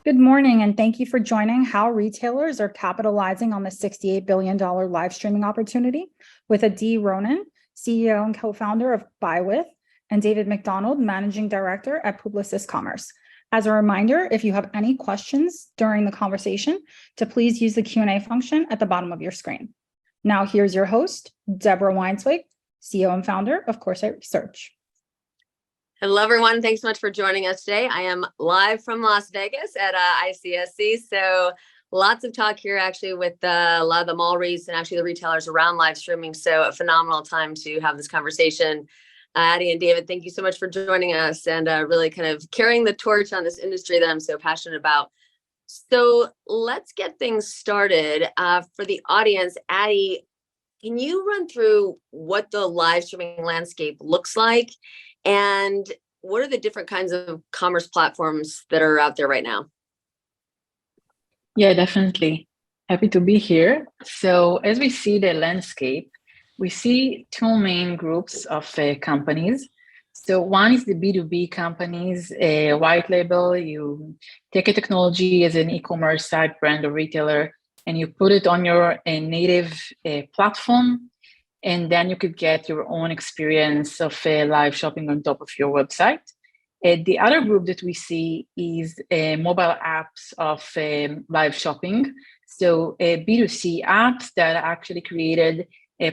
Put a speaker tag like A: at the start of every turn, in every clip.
A: Good morning, and thank you for joining How Retailers Are Capitalizing on the $68 billion live streaming opportunity with Adi Ronan, CEO and co-founder of buywith, and David McDonald, Managing Director at Publicis Commerce. As a reminder, if you have any questions during the conversation, to please use the Q&A function at the bottom of your screen. Now here's your host, Deborah Weinswig, CEO and founder of Coresight Research.
B: Hello, everyone. Thanks so much for joining us today. I am live from Las Vegas at ICSC. So lots of talk here actually with a lot of the mall REITs and actually the retailers around live streaming. So a phenomenal time to have this conversation. Adi and David, thank you so much for joining us and really kind of carrying the torch on this industry that I'm so passionate about. So let's get things started. For the audience, Adi, can you run through what the live streaming landscape looks like? And what are the different kinds of commerce platforms that are out there right now?
C: Yeah, definitely. Happy to be here. So as we see the landscape, we see two main groups of companies. So one is the B2B companies, a white label. You take a technology as an e-commerce site brand or retailer, and you put it on your native platform. And then you could get your own experience of live shopping on top of your website. The other group that we see is mobile apps of live shopping. So B2C apps that actually created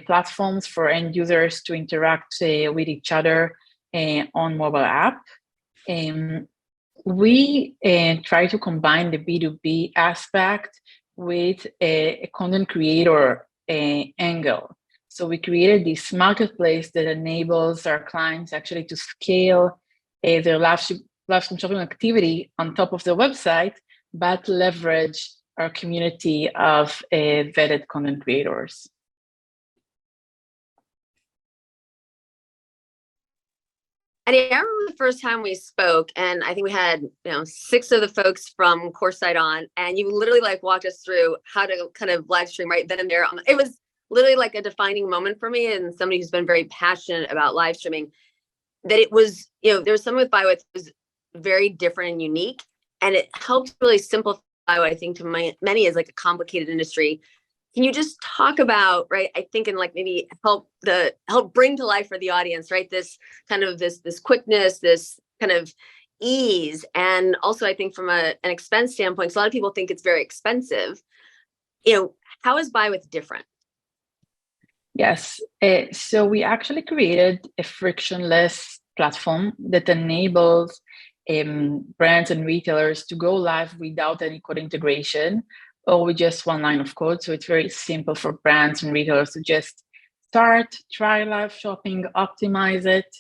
C: platforms for end users to interact with each other on mobile app. We try to combine the B2B aspect with a content creator angle. So we created this marketplace that enables our clients actually to scale their live stream shopping activity on top of their website, but leverage our community of vetted content creators.
B: And I remember the first time we spoke, and I think we had 6 of the folks from Coresight on, and you literally walked us through how to kind of live stream right then and there. It was literally like a defining moment for me, and somebody who's been very passionate about live streaming, that it was, there's something with buywith was very different and unique, and it helped really simplify what I think to many is like a complicated industry. Can you just talk about, right, I think, and maybe help bring to life for the audience, right, this kind of this quickness, this kind of ease, and also I think from an expense standpoint, because a lot of people think it's very expensive. How is buywith different?
C: Yes, so we actually created a frictionless platform that enables brands and retailers to go live without any code integration or with just one line of code. So it's very simple for brands and retailers to just start, try live shopping, optimize it.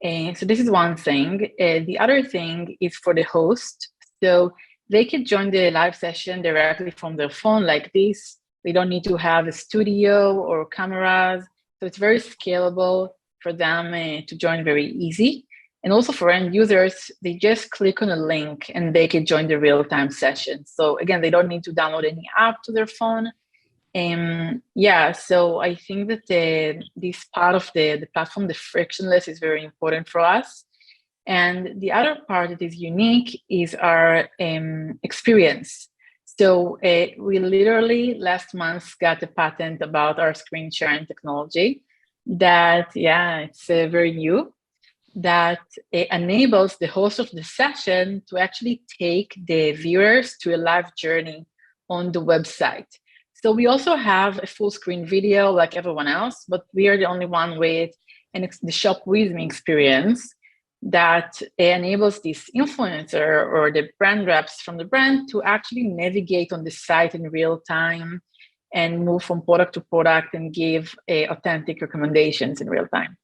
C: And so this is one thing. The other thing is for the host. So they can join the live session directly from their phone like this. They don't need to have a studio or cameras. So it's very scalable for them to join very easy. And also for end users, they just click on a link and they can join the real-time session. So again, they don't need to download any app to their phone. So I think that this part of the platform, the frictionless, is very important for us. And the other part that is unique is our experience. So we literally last month got a patent about our screen sharing technology that, it's very new, that enables the host of the session to actually take the viewers to a live journey on the website. So we also have a full screen video like everyone else, but we are the only one with the Shop With Me experience that enables this influencer or the brand reps from the brand to actually navigate on the site in real time and move from product to product and give authentic recommendations in real time.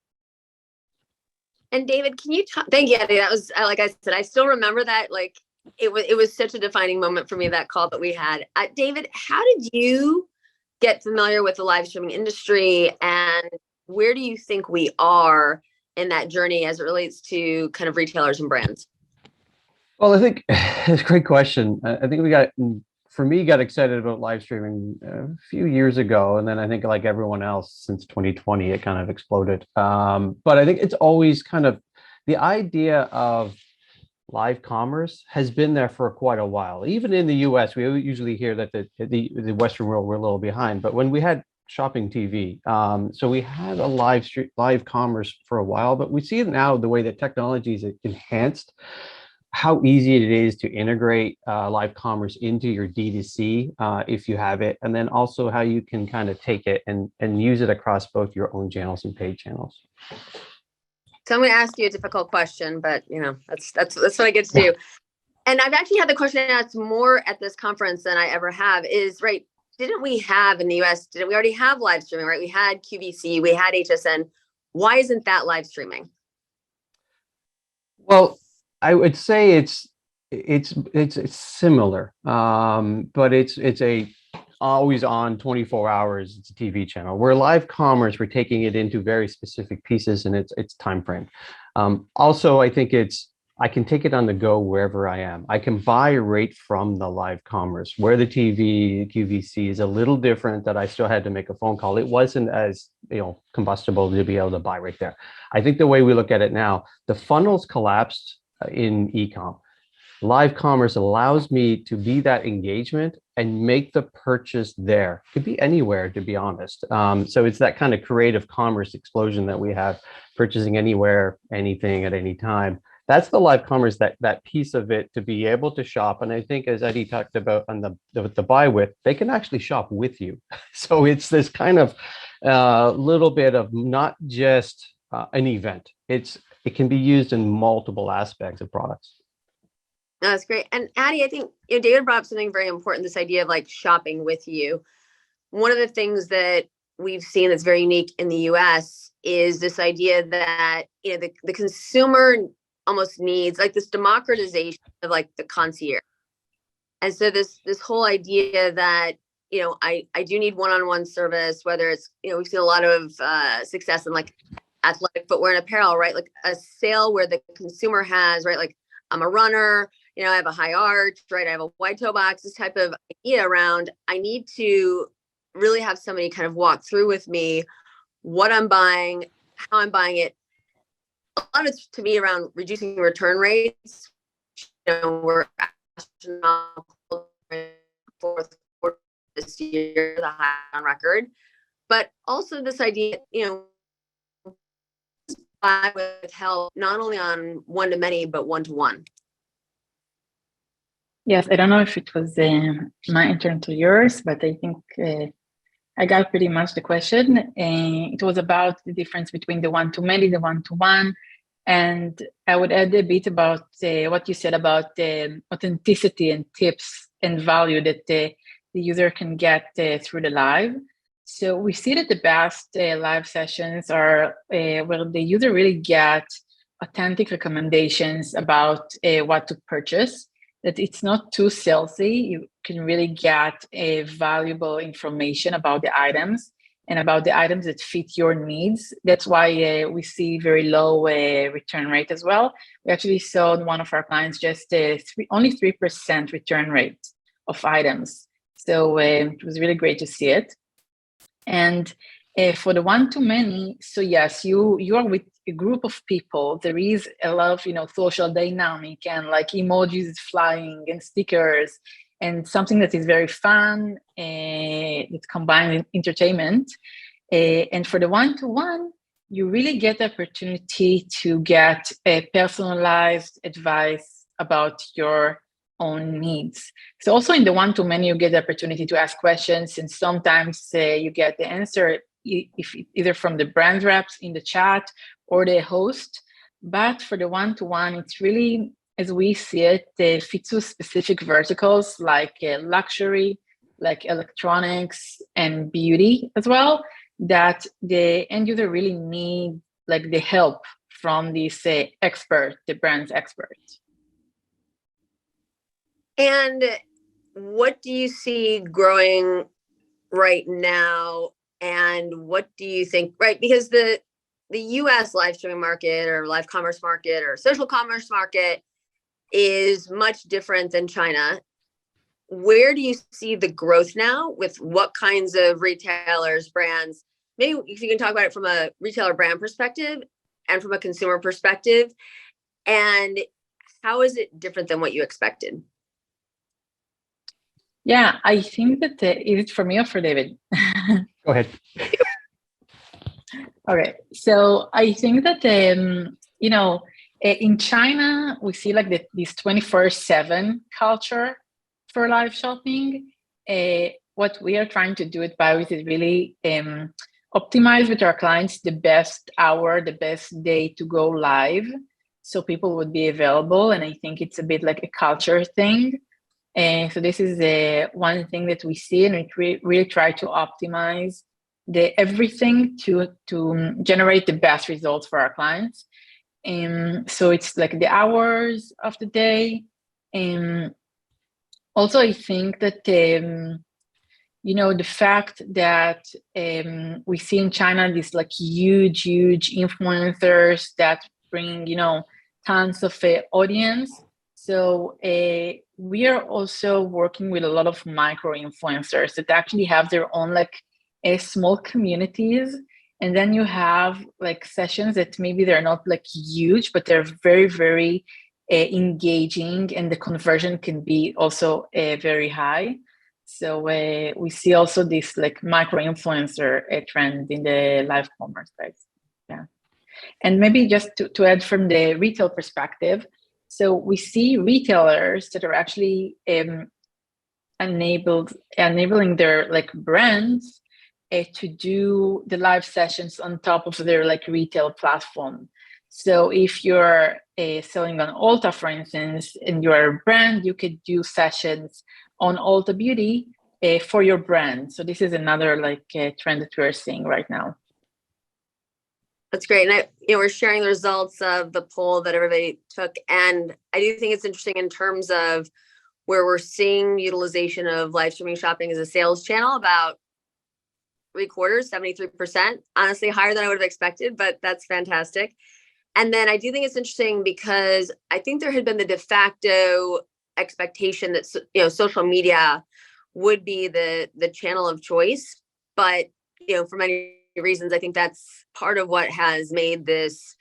B: And David, can you thank you, Adi. That was, like I said, I still remember that. It was such a defining moment for me, that call that we had. David, how did you get familiar with the live streaming industry, and where do you think we are in that journey as it relates to kind of retailers and brands?
D: Well, I think it's a great question. I think got excited about live streaming a few years ago. And then I think like everyone else since 2020, it kind of exploded. But I think it's always kind of the idea of live commerce has been there for quite a while. Even in the US, we usually hear that the Western world, we're a little behind. But when we had shopping TV, so we had a live commerce for a while, but we see now the way that technology is enhanced, how easy it is to integrate live commerce into your D2C if you have it, and then also how you can kind of take it and use it across both your own channels and paid channels.
B: So I'm going to ask you a difficult question, but that's what I get to do. And I've actually had the question asked more at this conference than I ever have. Is right? Didn't we have in the US? Didn't we already have live streaming? Right? We had QVC, we had HSN. Why isn't that live streaming?
D: Well, I would say it's similar, but it's a always on 24 hours. It's a TV channel. Where live commerce, we're taking it into very specific pieces and it's time frame. Also, I think I can take it on the go wherever I am. I can buy right from the live commerce. Where the TV QVC is a little different, that I still had to make a phone call. It wasn't as combustible to be able to buy right there. I think the way we look at it now, the funnels collapsed in e-com. Live commerce allows me to be that engagement and make the purchase there. It could be anywhere, to be honest. So it's that kind of creative commerce explosion that we have, purchasing anywhere, anything at any time. That's the live commerce, that piece of it, to be able to shop. And I think, as Eddie talked about on the buy with, they can actually shop with you. So it's this kind of little bit of not just an event. It can be used in multiple aspects of products.
B: No, that's great. And Addie, I think David brought up something very important, this idea of like shopping with you. One of the things that we've seen that's very unique in the US is this idea that the consumer almost needs like this democratization of like the concierge. And so this whole idea that I do need one-on-one service, whether it's we've seen a lot of success in like athletic footwear and apparel, right? Like a sale where the consumer has, right, like I'm a runner, I have a high arch, right? I have a wide toe box, this type of idea around, I need to really have somebody kind of walk through with me what I'm buying, how I'm buying it. A lot of it's to me around reducing return rates. We're astronomical in fourth quarter this year, the high on record, but also this idea, buy with help, not only on one-to-many, but one-to-one.
C: Yes, I don't know if it was my turn to yours, but I think I got pretty much the question. It was about the difference between the one-to-many, the one-to-one. And I would add a bit about what you said about authenticity and tips and value that the user can get through the live. So we see that the best live sessions are where the user really get authentic recommendations about what to purchase, that it's not too salesy. You can really get valuable information about the items and about the items that fit your needs. That's why we see very low return rate as well. We actually saw in one of our clients just only 3% return rate of items. So it was really great to see it. And for the one-to-many, so yes, you are with a group of people. There is a lot of social dynamic and like emojis flying and stickers and something that is very fun. It's combined entertainment. And for the one-to-one, you really get the opportunity to get a personalized advice about your own needs. So also in the one-to-many, you get the opportunity to ask questions, and sometimes you get the answer either from the brand reps in the chat or the host. But for the one-to-one, it's really, as we see it, fits to specific verticals like luxury, like electronics and beauty as well, that the end user really need like the help from this expert, the brand's expert.
B: And what do you see growing right now? And what do you think, right? Because the US live streaming market or live commerce market or social commerce market is much different than China. Where do you see the growth now with what kinds of retailers, brands? Maybe if you can talk about it from a retailer brand perspective and from a consumer perspective. And how is it different than what you expected?
C: Yeah, I think that is it for me or for David?
D: Go ahead.
C: Okay, so I think that in China we see like this 24/7 culture for live shopping. What we are trying to do at buywith is really optimize with our clients the best hour, the best day to go live, so people would be available. And I think it's a bit like a culture thing. So this is one thing that we see, and we really try to optimize everything to generate the best results for our clients. So it's like the hours of the day. Also, I think that the fact that we see in China these like huge influencers that bring tons of audience. So we are also working with a lot of micro influencers that actually have their own like small communities. And then you have like sessions that maybe they're not like huge, but they're very, very engaging, and the conversion can be also very high. So we see also this like micro influencer trend in the live commerce space. Yeah. And maybe just to add from the retail perspective, so we see retailers that are actually enabling their like brands to do the live sessions on top of their like retail platform. So if you're selling on Ulta, for instance, and you're a brand, you could do sessions on Ulta Beauty for your brand. So this is another like trend that we're seeing right now.
B: That's great. And we're sharing the results of the poll that everybody took. And I do think it's interesting in terms of where we're seeing utilization of live streaming shopping as a sales channel, about 3/4, 73%, honestly higher than I would have expected, but that's fantastic. And then I do think it's interesting because I think there had been the de facto expectation that, social media would be the channel of choice. But, for many reasons, I think that's part of what has made this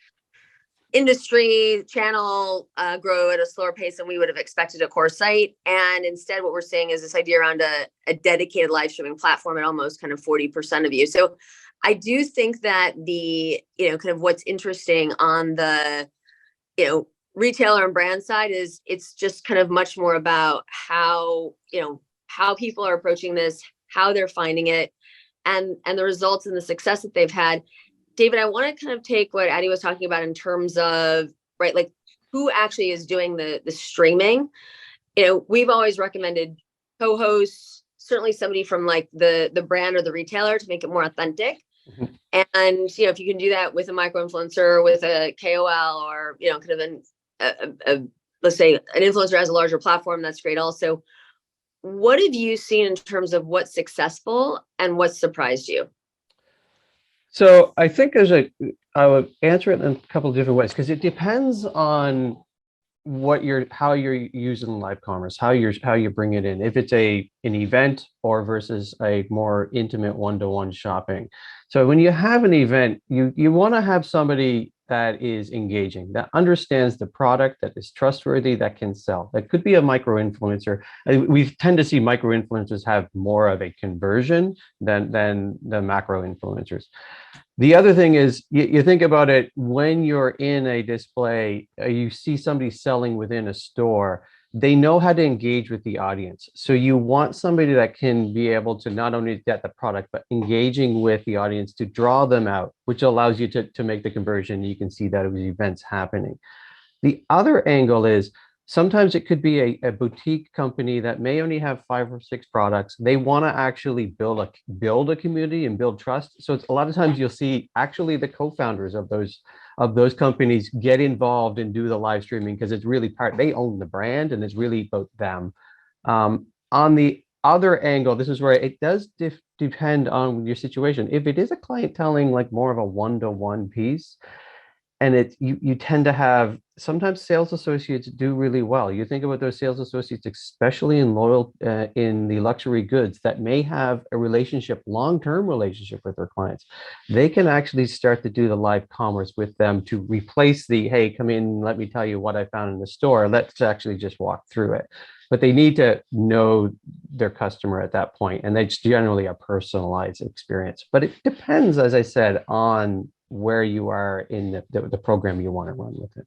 B: industry channel grow at a slower pace than we would have expected at Coresight. And instead, what we're seeing is this idea around a dedicated live streaming platform at almost kind of 40% of you. So I do think that the, kind of what's interesting on the, retailer and brand side is it's just kind of much more about how people are approaching this, how they're finding it, and the results and the success that they've had. David, I want to kind of take what Addie was talking about in terms of, right, like who actually is doing the streaming. We've always recommended co-hosts, certainly somebody from like the brand or the retailer to make it more authentic. Mm-hmm. And, if you can do that with a micro influencer, with a KOL, or, kind of let's say an influencer has a larger platform, that's great also. What have you seen in terms of what's successful and what surprised you?
D: So I think I would answer it in a couple of different ways, because it depends on how you're using live commerce, how you bring it in. If it's an event or versus a more intimate one-to-one shopping. So when you have an event, you want to have somebody that is engaging, that understands the product, that is trustworthy, that can sell. That could be a micro influencer. We tend to see micro influencers have more of a conversion than the macro influencers. The other thing is, you think about it when you're in a display, you see somebody selling within a store, they know how to engage with the audience. So you want somebody that can be able to not only get the product, but engaging with the audience to draw them out, which allows you to make the conversion. You can see that it was events happening. The other angle is, sometimes it could be a boutique company that may only have 5 or 6 products. They want to actually build a community and build trust. So it's a lot of times you'll see actually the co-founders of those companies get involved and do the live streaming, because it's really they own the brand and it's really about them. On the other angle, this is where it does depend on your situation. If it is a client telling like more of a one-to-one piece, and you tend to have, sometimes sales associates do really well. You think about those sales associates, especially in the luxury goods, that may have a relationship, long-term relationship with their clients. They can actually start to do the live commerce with them to replace the, hey, come in, let me tell you what I found in the store. Let's actually just walk through it. But they need to know their customer at that point, and that's generally a personalized experience. But it depends, as I said, on where you are in the program you want to run with it.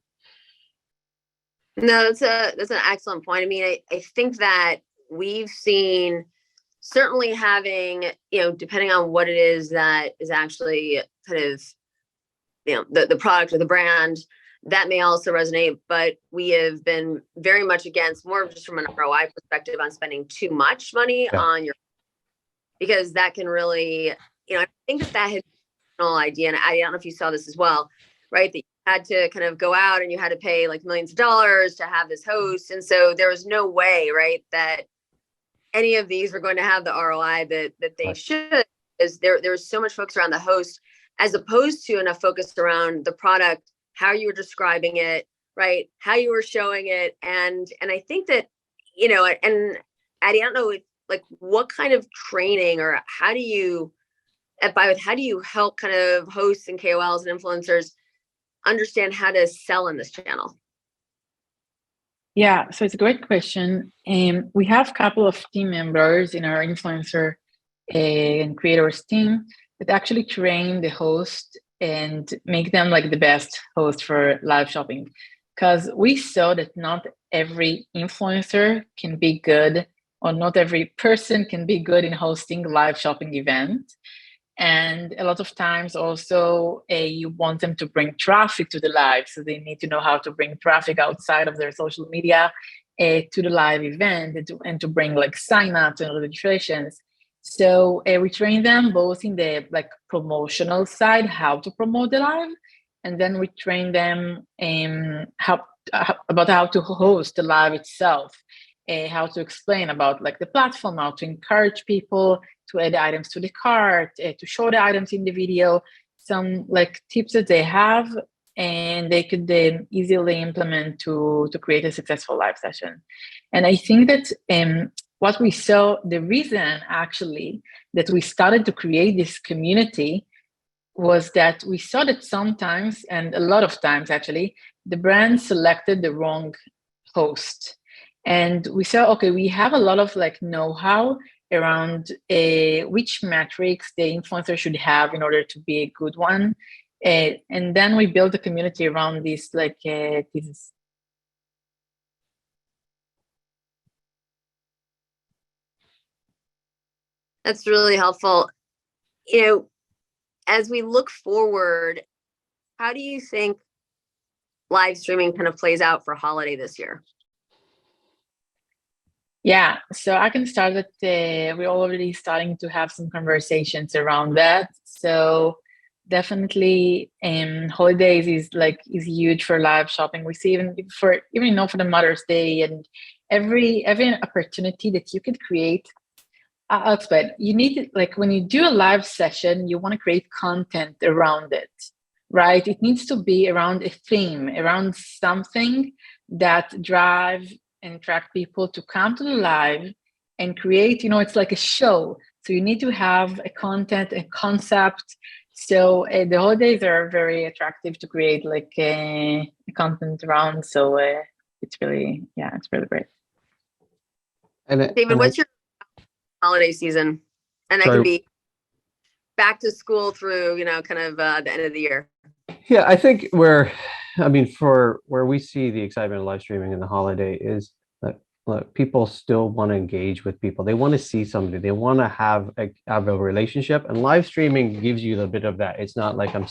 B: No, that's an excellent point. I mean, I think that we've seen, certainly having, depending on what it is that is actually kind of, the product or the brand, that may also resonate, but we have been very much against, more just from an ROI perspective, on spending too much money on your, because that can really, I think that had idea, and I don't know if you saw this as well, right? That you had to kind of go out and you had to pay like millions of dollars to have this host, and so there was no way, right, that any of these were going to have the ROI that they should. Is there's so much focus around the host as opposed to enough focus around the product, how you were describing it, right, how you were showing it, and I think that, and Addie, I don't know, like what kind of training or how do you at buywith, how do you help kind of hosts and KOLs and influencers understand how to sell in this channel?
C: Yeah, so it's a great question. We have a couple of team members in our influencer and creators team that actually train the host and make them like the best host for live shopping. Because we saw that not every influencer can be good, or not every person can be good in hosting live shopping events. And a lot of times also you want them to bring traffic to the live. So they need to know how to bring traffic outside of their social media to the live event, and to bring like signups and registrations. So we train them both in the like promotional side, how to promote the live. And then we train them about how to host the live itself, how to explain about like the platform, how to encourage people to add items to the cart, to show the items in the video, some like tips that they have, and they could then easily implement to create a successful live session. And I think that what we saw, the reason actually that we started to create this community was that we saw that sometimes, and a lot of times actually, the brand selected the wrong host. And we saw, okay, we have a lot of like know-how around which metrics the influencer should have in order to be a good one. And then we built a community around this, like this.
B: That's really helpful. As we look forward, how do you think live streaming kind of plays out for holiday this year?
C: Yeah, so I can start that we're already starting to have some conversations around that. So definitely holidays is huge for live shopping. We see even for the Mother's Day, and every opportunity that you could create. I'll explain. You need, like, when you do a live session, you want to create content around it, right? It needs to be around a theme, around something that drive and attract people to come to the live and create, it's like a show. So you need to have a content, a concept. So the holidays are very attractive to create like a content around. So it's really great.
B: And David, what's your holiday season? And that can be back to school through, kind of the end of the year.
D: Yeah, I think for where we see the excitement of live streaming in the holiday is that people still want to engage with people. They want to see somebody. They want to have a relationship, and live streaming gives you a bit of that. It's not like I'm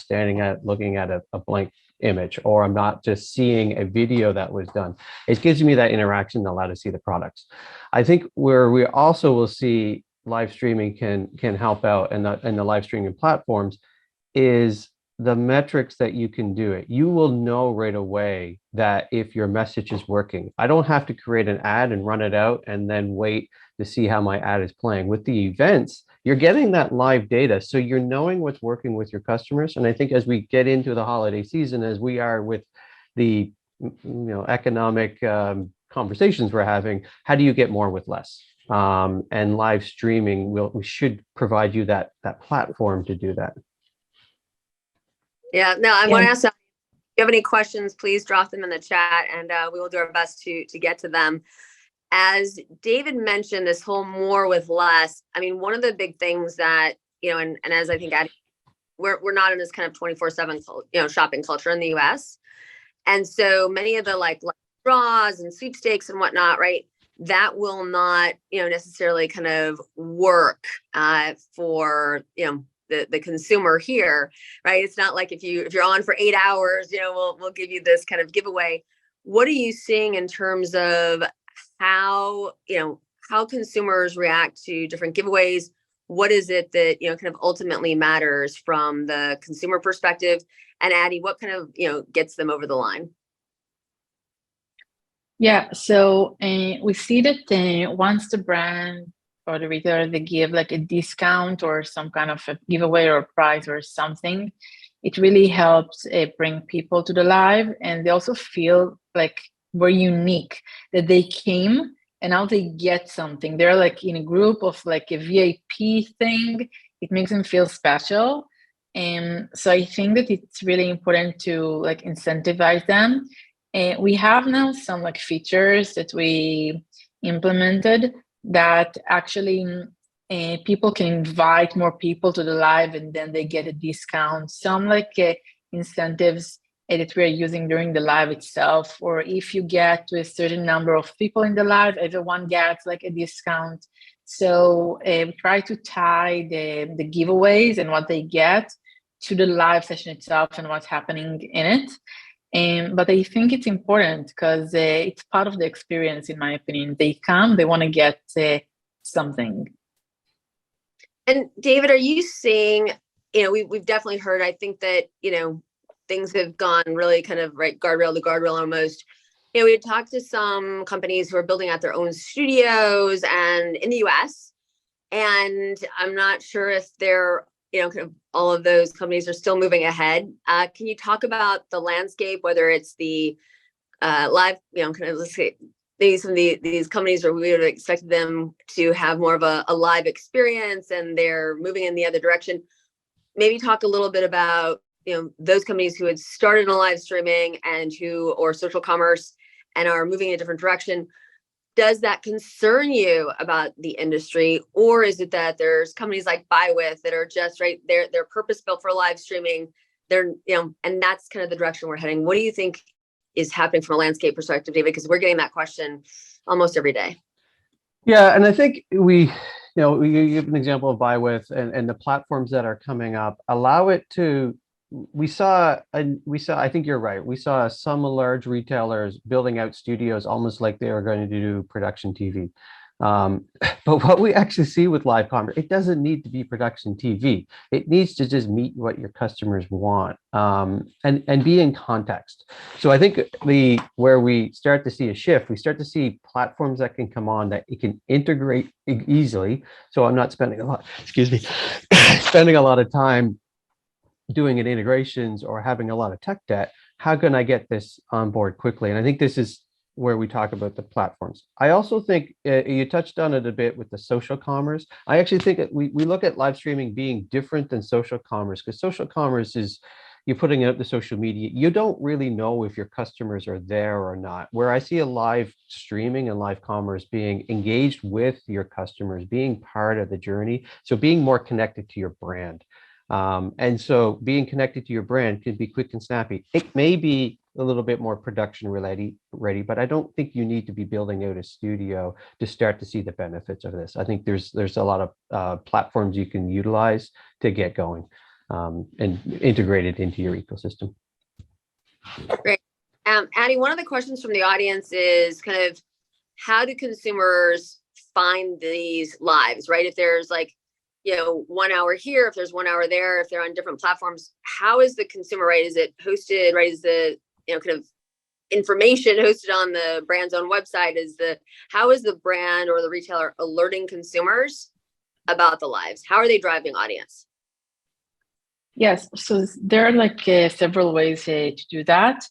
D: looking at a blank image, or I'm not just seeing a video that was done. It gives me that interaction, allowed to see the products. I think where we also will see live streaming can help out, and the live streaming platforms is the metrics that you can do it. You will know right away that if your message is working. I don't have to create an ad and run it out and then wait to see how my ad is playing. With the events, you're getting that live data. So you're knowing what's working with your customers. And I think as we get into the holiday season, as we are with the economic conversations we're having, how do you get more with less? And live streaming we should provide you that platform to do that.
B: Yeah, no, I want to ask, if you have any questions, please drop them in the chat, and we will do our best to get to them. As David mentioned, this whole more with less, I mean, one of the big things that, and as I think we're not in this kind of 24/7, shopping culture in the US. And so many of the like draws and sweepstakes and whatnot, right, that will not, necessarily kind of work for, the consumer here, right? It's not like if you're on for 8 hours, we'll give you this kind of giveaway. What are you seeing in terms of how consumers react to different giveaways? What is it that, kind of ultimately matters from the consumer perspective? And Addie, what kind of, gets them over the line?
C: Yeah, so we see that once the brand or the retailer, they give like a discount or some kind of a giveaway or prize or something, it really helps bring people to the live, and they also feel like we're unique, that they came and now they get something. They're like in a group of like a VIP thing. It makes them feel special. And so I think that it's really important to like incentivize them. We have now some like features that we implemented that actually people can invite more people to the live and then they get a discount. Some like incentives that we're using during the live itself, or if you get to a certain number of people in the live, everyone gets like a discount. So we try to tie the giveaways and what they get to the live session itself and what's happening in it. But I think it's important because it's part of the experience, in my opinion. They come, they want to get something.
B: And David, are you seeing, we've definitely heard, I think that, things have gone really kind of right guardrail to guardrail almost. We had talked to some companies who are building out their own studios and in the US, and I'm not sure if they're, kind of all of those companies are still moving ahead. Can you talk about the landscape, whether it's the live, kind of, let's say, maybe some of these companies where we would have expected them to have more of a live experience and they're moving in the other direction. Maybe talk a little bit about, those companies who had started in live streaming and or social commerce and are moving in a different direction. Does that concern you about the industry, or is it that there's companies like buywith that are just right? They're purpose built for live streaming. They're, and that's kind of the direction we're heading. What do you think is happening from a landscape perspective, David? Because we're getting that question almost every day.
D: Yeah, and I think you give an example of buywith and the platforms that are coming up allow it to. We saw, I think you're right. We saw some large retailers building out studios almost like they were going to do production TV. But what we actually see with live commerce, it doesn't need to be production TV. It needs to just meet what your customers want and be in context. So I think where we start to see a shift, we start to see platforms that can come on that it can integrate easily. So I'm not spending a lot of time doing it integrations or having a lot of tech debt. How can I get this on board quickly? And I think this is where we talk about the platforms. I also think you touched on it a bit with the social commerce. I actually think that we look at live streaming being different than social commerce, because social commerce is you're putting out the social media. You don't really know if your customers are there or not. Where I see a live streaming and live commerce being engaged with your customers, being part of the journey. So being more connected to your brand. And so being connected to your brand can be quick and snappy. It may be a little bit more production ready, but I don't think you need to be building out a studio to start to see the benefits of this. I think there's a lot of platforms you can utilize to get going and integrate it into your ecosystem.
B: Great. Addie, one of the questions from the audience is kind of how do consumers find these lives, right? If there's like, 1 hour here, if there's 1 hour there, if they're on different platforms, how is the consumer, right? Is it hosted, right? Is the, kind of information hosted on the brand's own website? How is the brand or the retailer alerting consumers about the lives? How are they driving audience?
C: Yes, so there are like several ways to do that.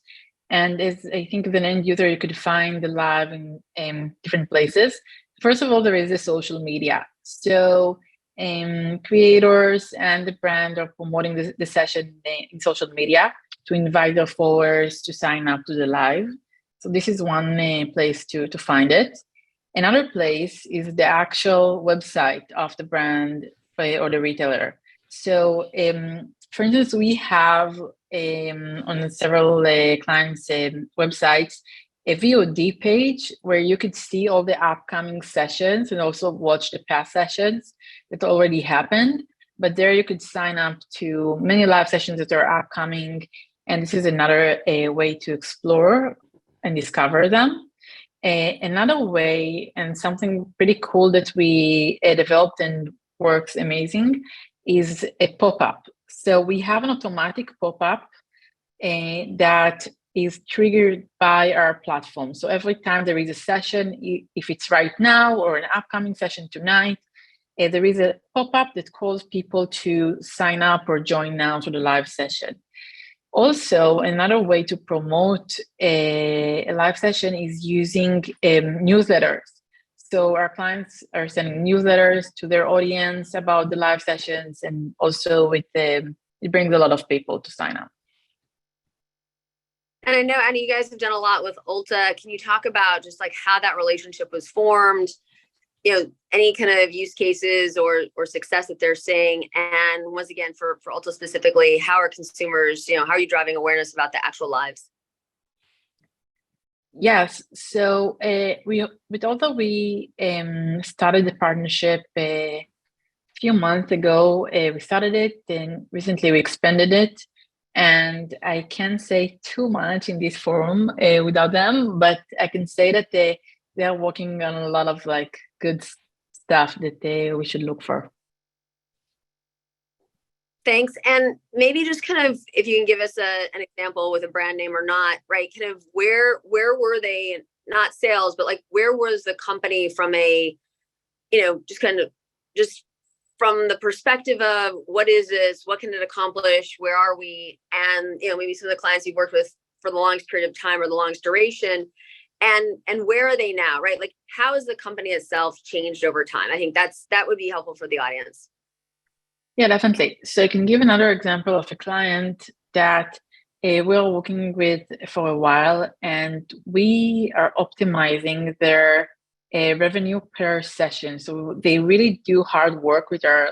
C: And as I think as an end user, you could find the live in different places. First of all, there is the social media. So creators and the brand are promoting the session in social media to invite their followers to sign up to the live. So this is one place to find it. Another place is the actual website of the brand or the retailer. So for instance, we have on several clients' websites a VOD page where you could see all the upcoming sessions and also watch the past sessions that already happened. But there you could sign up to many live sessions that are upcoming. And this is another way to explore and discover them. Another way, and something pretty cool that we developed and works amazing, is a pop-up. So we have an automatic pop-up that is triggered by our platform. So every time there is a session, if it's right now or an upcoming session tonight, there is a pop-up that calls people to sign up or join now to the live session. Also, another way to promote a live session is using newsletters. So our clients are sending newsletters to their audience about the live sessions, and also it brings a lot of people to sign up.
B: And I know, Annie, you guys have done a lot with Ulta. Can you talk about just like how that relationship was formed? You know, any kind of use cases or success that they're seeing? And once again, for Ulta specifically, how are consumers, how are you driving awareness about the actual lives?
C: Yes, so with Ulta, we started the partnership a few months ago. We started it, and recently we expanded it. And I can't say too much in this forum without them, but I can say that they are working on a lot of like good stuff that we should look for.
B: Thanks. And maybe just kind of, if you can give us an example with a brand name or not, right? Kind of where were they, not sales, but like where was the company from a, just from the perspective of what is this, what can it accomplish, where are we? And, maybe some of the clients you've worked with for the longest period of time or the longest duration, and where are they now, right? Like how has the company itself changed over time? I think that would be helpful for the audience.
C: Yeah, definitely. So I can give another example of a client that we're working with for a while, and we are optimizing their revenue per session. So they really do hard work with our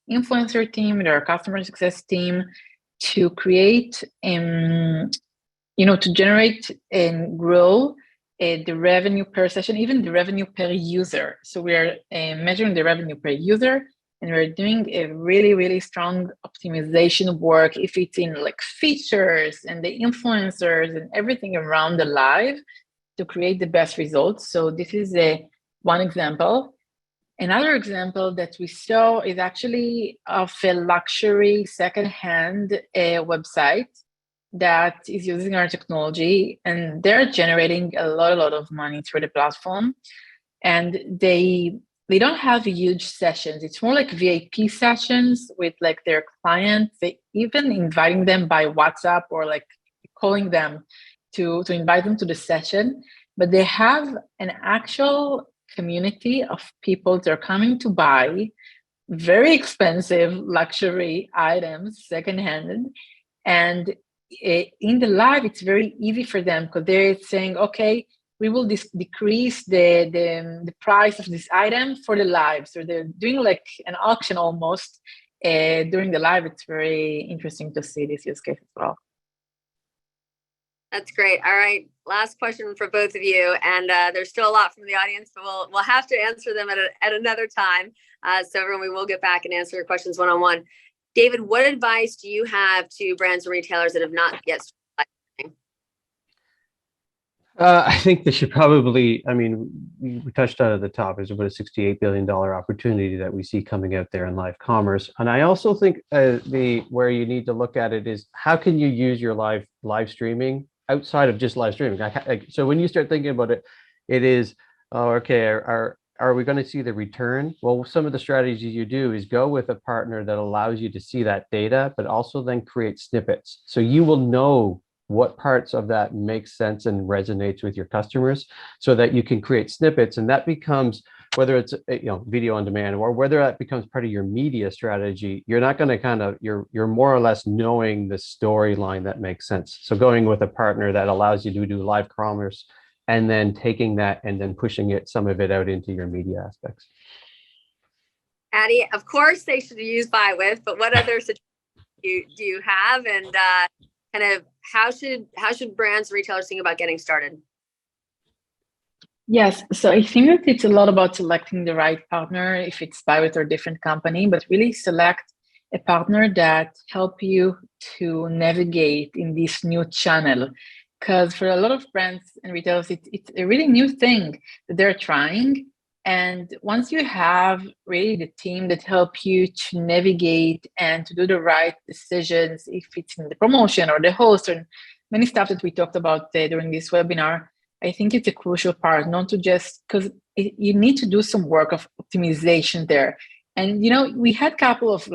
C: influencer team, with our customer success team, to create, to generate and grow the revenue per session, even the revenue per user. So we are measuring the revenue per user. And we're doing a really, really strong optimization work if it's in features and the influencers and everything around the live to create the best results. So this is one example. Another example that we saw is actually of a luxury secondhand website that is using our technology, and they're generating a lot of money through the platform. And they don't have huge sessions. It's more like VIP sessions with their clients. They even inviting them by WhatsApp or calling them to invite them to the session. But they have an actual community of people that are coming to buy very expensive luxury items, secondhand. And in the live, it's very easy for them because they're saying, okay, we will decrease the price of this item for the live. So they're doing an auction almost during the live. It's very interesting to see this use case as well.
B: That's great. All right. Last question for both of you. And there's still a lot from the audience, but we'll have to answer them at another time. So everyone, we will get back and answer your questions one-on-one. David, what advice do you have to brands and retailers that have not yet started?
D: I think they should probably, we touched on at the top, there's about a $68 billion opportunity that we see coming out there in live commerce. And I also think where you need to look at it is how can you use your live streaming outside of just live streaming? So when you start thinking about it, it is, our are we going to see the return? Well, some of the strategies you do is go with a partner that allows you to see that data, but also then create snippets. So you will know what parts of that makes sense and resonates with your customers so that you can create snippets. And that becomes, whether it's video on demand or whether that becomes part of your media strategy, you're not going to you're more or less knowing the storyline that makes sense. So going with a partner that allows you to do live commerce and then taking that and then pushing some of it out into your media aspects.
B: Addie, of course they should use buywith, but what other suggestions do you have, and kind of how should brands and retailers think about getting started?
C: Yes, so I think that it's a lot about selecting the right partner, if it's buywith or different company, but really select a partner that help you to navigate in this new channel. Because for a lot of brands and retailers, it's a really new thing that they're trying. And once you have really the team that help you to navigate and to do the right decisions, if it's in the promotion or the host or many stuff that we talked about during this webinar, I think it's a crucial part, not to just, because you need to do some work of optimization there. And, we had a couple of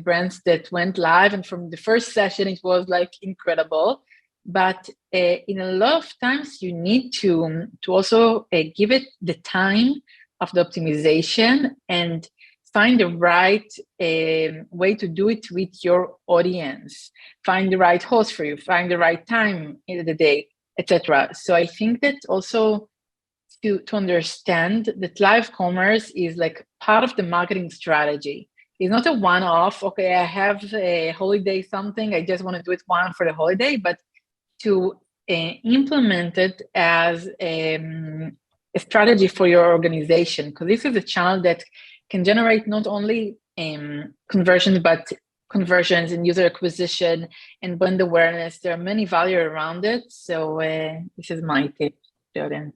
C: brands that went live, and from the first session, it was incredible. But in a lot of times, you need to also give it the time of the optimization and find the right way to do it with your audience. Find the right host for you, find the right time in the day, etc. So I think that also to understand that live commerce is part of the marketing strategy. It's not a one-off, okay, I have a holiday something, I just want to do it one for the holiday, but to implement it as a strategy for your organization, because this is a channel that can generate not only conversions, but conversions and user acquisition and brand awareness. There are many value around it. So this is my tip, Jordan.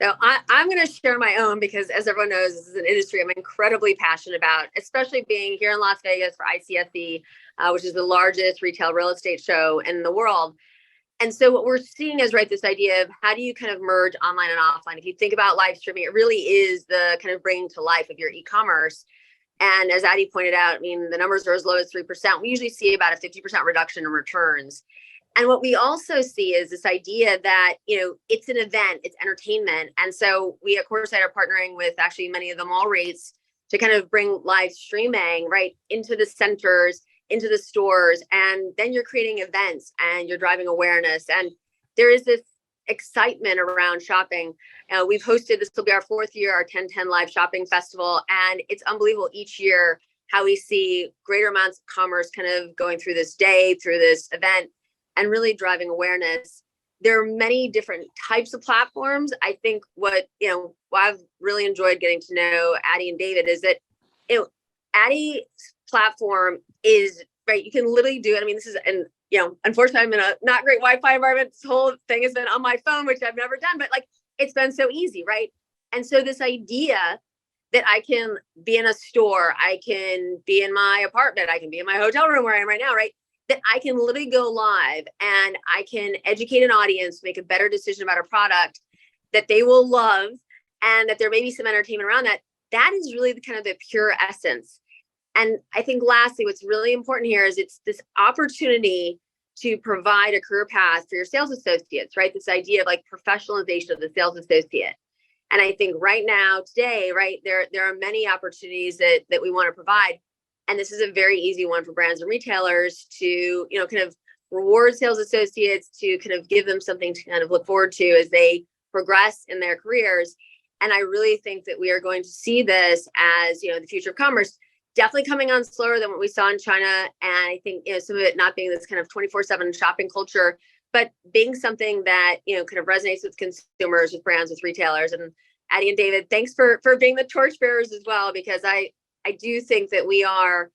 B: So I'm going to share my own, because as everyone knows, this is an industry I'm incredibly passionate about, especially being here in Las Vegas for ICSC, which is the largest retail real estate show in the world. And so what we're seeing is, this idea of how do you kind of merge online and offline? If you think about live streaming, it really is the kind of bringing to life of your e-commerce. And as Addie pointed out, the numbers are as low as 3%. We usually see about a 50% reduction in returns. And what we also see is this idea that, it's an event, it's entertainment. And so we at Coresight are partnering with actually many of the mall REITs to kind of bring live streaming into the centers, into the stores, and then you're creating events and you're driving awareness. And there is this excitement around shopping. We've hosted, this will be our 4th year, our 10/10 Live Shopping Festival. And it's unbelievable each year how we see greater amounts of commerce kind of going through this day, through this event, and really driving awareness. There are many different types of platforms. I think what I've really enjoyed getting to know Addie and David is that, Addie's platform is, you can literally do it. This is, and unfortunately I'm in a not great Wi-Fi environment. This whole thing has been on my phone, which I've never done, but it's been so easy, right? And so this idea that I can be in a store, I can be in my apartment, I can be in my hotel room where I am right now, right? That I can literally go live and I can educate an audience, make a better decision about a product that they will love, and that there may be some entertainment around that. That is really the kind of the pure essence. And I think lastly, what's really important here is it's this opportunity to provide a career path for your sales associates, right? This idea of professionalization of the sales associate. And I think right now, today, there are many opportunities that we want to provide. And this is a very easy one for brands and retailers to, kind of reward sales associates, to kind of give them something to kind of look forward to as they progress in their careers. And I really think that we are going to see this as, the future of commerce. Definitely coming on slower than what we saw in China. And I think, some of it not being this kind of 24/7 shopping culture, but being something that, kind of resonates with consumers, with brands, with retailers. And Addie and David, thanks for being the torchbearers as well, because I do think that we are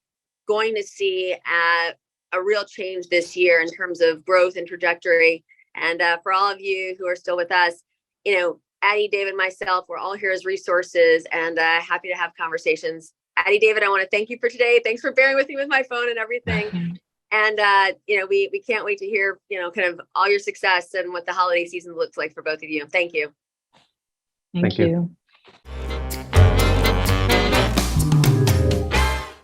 B: going to see a real change this year in terms of growth and trajectory. And for all of you who are still with us, Addie, David, myself, we're all here as resources and happy to have conversations. Addie, David, I want to thank you for today. Thanks for bearing with me with my phone and everything. And, we can't wait to hear, kind of all your success and what the holiday season looks like for both of you. Thank you.
C: Thank you.